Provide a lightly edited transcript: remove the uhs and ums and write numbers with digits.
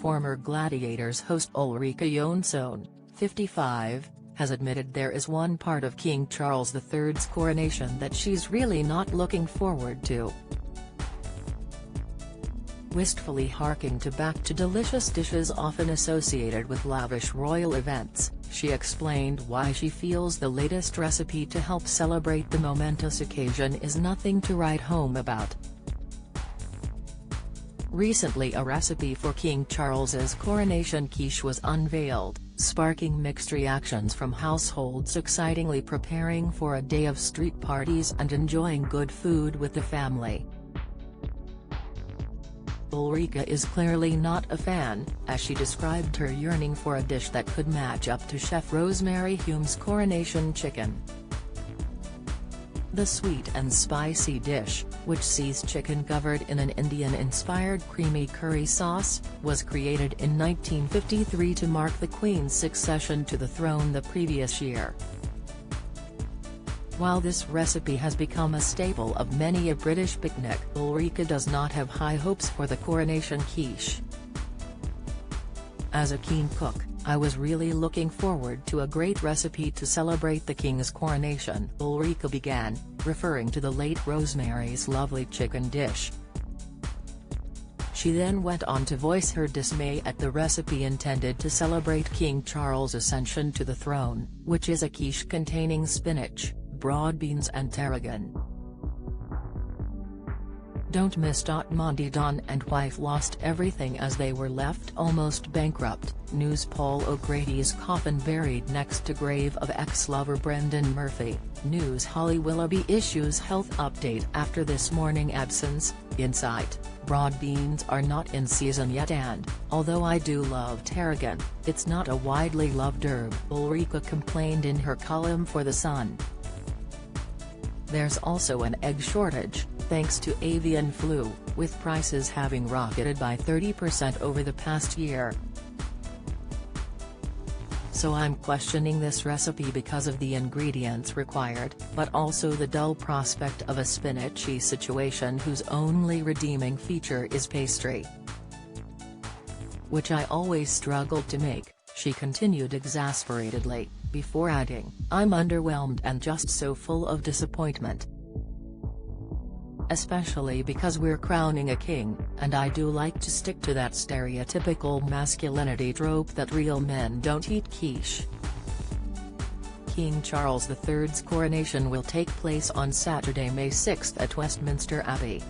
former Gladiators host Ulrika Jonsson, 55, has admitted there is one part of King Charles III's coronation that she's really not looking forward to. Wistfully harking back to delicious dishes often associated with lavish royal events, she explained why she feels the latest recipe to help celebrate the momentous occasion is nothing to write home about. Recently, a recipe for King Charles's coronation quiche was unveiled, sparking mixed reactions from households excitingly preparing for a day of street parties and enjoying good food with the family. Ulrika is clearly not a fan, as she described her yearning for a dish that could match up to Chef Rosemary Hume's coronation chicken. The sweet and spicy dish, which sees chicken covered in an Indian-inspired creamy curry sauce, was created in 1953 to mark the Queen's succession to the throne the previous year. While this recipe has become a staple of many a British picnic, Ulrika does not have high hopes for the coronation quiche. As a keen cook, I was really looking forward to a great recipe to celebrate the King's coronation, Ulrika began, referring to the late Rosemary's lovely chicken dish. She then went on to voice her dismay at the recipe intended to celebrate King Charles' ascension to the throne, which is a quiche containing spinach, broad beans and tarragon. Don't miss. Monty Don and wife lost everything as they were left almost bankrupt, news. Paul O'Grady's coffin buried next to grave of ex-lover Brendan Murphy, news. Holly Willoughby issues health update after this morning absence, insight, broad beans are not in season yet and, although I do love tarragon, it's not a widely loved herb, Ulrika complained in her column for The Sun. There's also an egg shortage, thanks to avian flu, with prices having rocketed by 30% over the past year. So I'm questioning this recipe because of the ingredients required, but also the dull prospect of a spinachy situation whose only redeeming feature is pastry, which I always struggled to make, she continued exasperatedly, before adding, I'm underwhelmed and just so full of disappointment. Especially because we're crowning a king, and I do like to stick to that stereotypical masculinity trope that real men don't eat quiche. King Charles III's coronation will take place on Saturday, May 6 at Westminster Abbey.